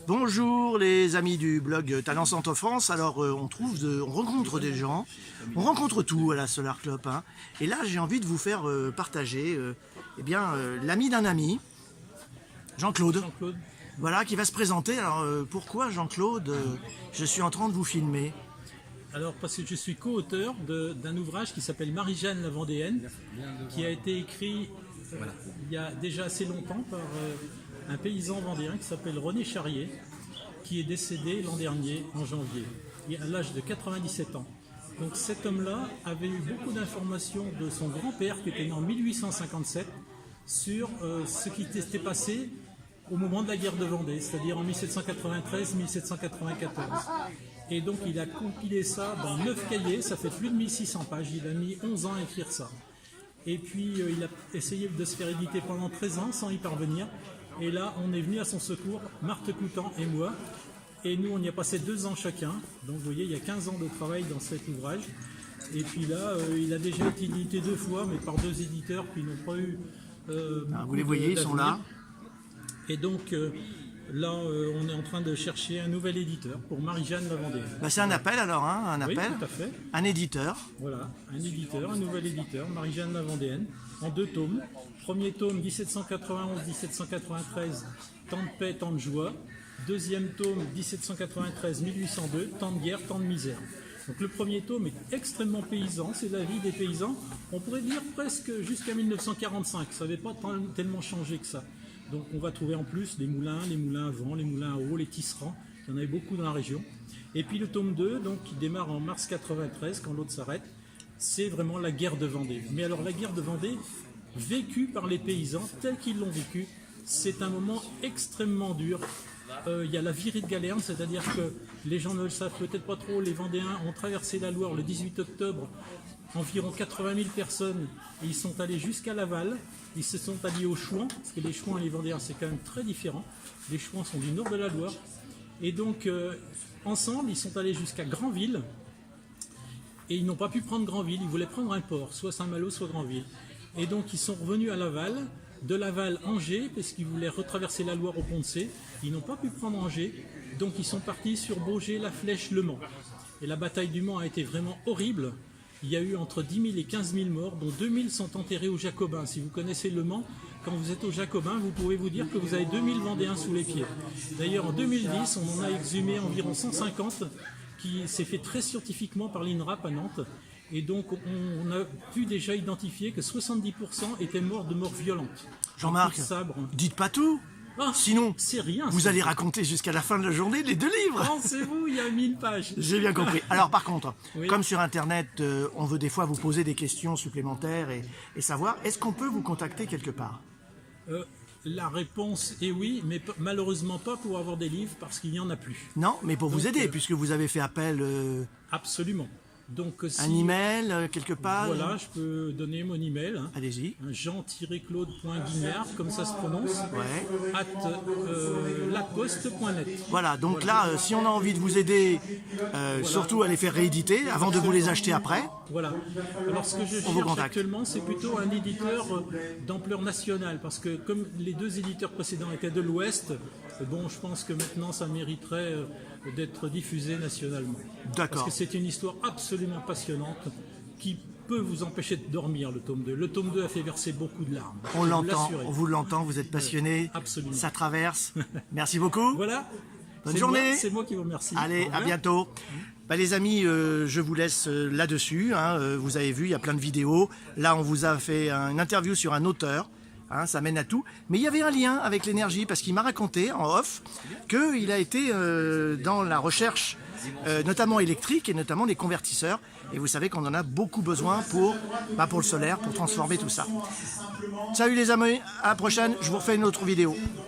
Bonjour les amis du blog Talent Centre France. Alors on rencontre des gens, on rencontre tout à la Solar Club, hein. Et là j'ai envie de vous faire partager l'ami d'un ami, Jean-Claude. Voilà, qui va se présenter. Alors pourquoi Jean-Claude, je suis en train de vous filmer? Alors parce que je suis co-auteur d'un ouvrage qui s'appelle Marie-Jeanne la Vendéenne, qui a été écrit il y a déjà assez longtemps par un paysan vendéen qui s'appelle René Charrier, qui est décédé l'an dernier en janvier, à l'âge de 97 ans. Donc cet homme-là avait eu beaucoup d'informations de son grand-père qui était né en 1857 sur ce qui s'était passé au moment de la guerre de Vendée, c'est-à-dire en 1793-1794. Et donc il a compilé ça dans 9 cahiers, ça fait plus de 1600 pages, il a mis 11 ans à écrire ça. Et puis il a essayé de se faire éditer pendant 13 ans sans y parvenir. Et là on est venu à son secours, Marthe Coutan et moi. Et nous on y a passé 2 ans chacun. Donc vous voyez, il y a 15 ans de travail dans cet ouvrage. Et puis là, il a déjà été édité 2 fois, mais par 2 éditeurs qui n'ont pas eu... vous les voyez, ils sont là. Et donc... là, on est en train de chercher un nouvel éditeur pour Marie-Jeanne la Vendéenne. C'est un appel alors, hein, un appel. Oui, tout à fait. Un éditeur. Voilà, un éditeur, un nouvel éditeur, Marie-Jeanne la Vendéenne, en 2 tomes. Premier tome, 1791-1793, Temps de paix, temps de joie. Deuxième tome, 1793-1802, Temps de guerre, temps de misère. Donc le premier tome est extrêmement paysan, c'est la vie des paysans. On pourrait dire presque jusqu'à 1945, ça n'avait pas tellement changé que ça. Donc on va trouver en plus les moulins à vent, les moulins à eau, les tisserands, il y en avait beaucoup dans la région. Et puis le tome 2, donc, qui démarre en mars 93, quand l'autre s'arrête, c'est vraiment la guerre de Vendée. Mais alors la guerre de Vendée, vécue par les paysans, tels qu'ils l'ont vécue, c'est un moment extrêmement dur. Il y a la virée de Galerne, c'est-à-dire que les gens ne le savent peut-être pas trop, les Vendéens ont traversé la Loire le 18 octobre, environ 80 000 personnes, et ils sont allés jusqu'à Laval, ils se sont alliés aux Chouans, parce que les Chouans et les Vendéens c'est quand même très différent, les Chouans sont du nord de la Loire, et donc ensemble ils sont allés jusqu'à Granville, et ils n'ont pas pu prendre Granville, ils voulaient prendre un port, soit Saint-Malo, soit Granville, et donc ils sont revenus à Laval, de Laval Angers, parce qu'ils voulaient retraverser la Loire au Pont de Cé, ils n'ont pas pu prendre Angers, donc ils sont partis sur Baugé, La Flèche, Le Mans, et la bataille du Mans a été vraiment horrible. Il y a eu entre 10 000 et 15 000 morts, dont 2 000 sont enterrés aux Jacobins. Si vous connaissez Le Mans, quand vous êtes aux Jacobins, vous pouvez vous dire que vous avez 2 000 Vendéens sous les pieds. D'ailleurs, en 2010, on en a exhumé environ 150, qui s'est fait très scientifiquement par l'INRAP à Nantes. Et donc, on a pu déjà identifier que 70% étaient morts de morts violentes. Jean-Marc, dites pas tout. Ah, sinon, c'est rien, vous allez raconter jusqu'à la fin de la journée les 2 livres. Pensez-vous, il y a 1000 pages. J'ai bien compris. Alors par contre, oui. Comme sur Internet, on veut des fois vous poser des questions supplémentaires et savoir, est-ce qu'on peut vous contacter quelque part? La réponse est oui, mais malheureusement pas pour avoir des livres, parce qu'il n'y en a plus. Non, mais pour vous aider, puisque vous avez fait appel... Absolument. Donc, un email, quelque part. Voilà, je peux donner mon email. Hein. Allez-y. Jean-Claude.guignard, comme ça se prononce, @laposte.net. Voilà, donc voilà. Là, si on a envie de vous aider, surtout à les faire rééditer, avant de vous les acheter après. Voilà. Alors ce que je cherche actuellement, c'est plutôt un éditeur d'ampleur nationale, parce que comme les 2 éditeurs précédents étaient de l'Ouest, bon, je pense que maintenant ça mériterait d'être diffusé nationalement. D'accord. Parce que c'est une histoire absolument passionnante qui peut vous empêcher de dormir, le tome 2. Le tome 2 a fait verser beaucoup de larmes. On l'entend, on vous l'entend, vous êtes passionné. Absolument. Ça traverse. Merci beaucoup. Voilà. Bonne journée. C'est moi qui vous remercie. Allez, à bientôt. Les amis, je vous laisse là-dessus. Hein. Vous avez vu, il y a plein de vidéos. Là, on vous a fait une interview sur un auteur. Hein, ça mène à tout. Mais il y avait un lien avec l'énergie, parce qu'il m'a raconté en off qu'il a été dans la recherche, notamment électrique et notamment des convertisseurs. Et vous savez qu'on en a beaucoup besoin pour le solaire, pour transformer tout ça. Salut les amis, à la prochaine. Je vous refais une autre vidéo.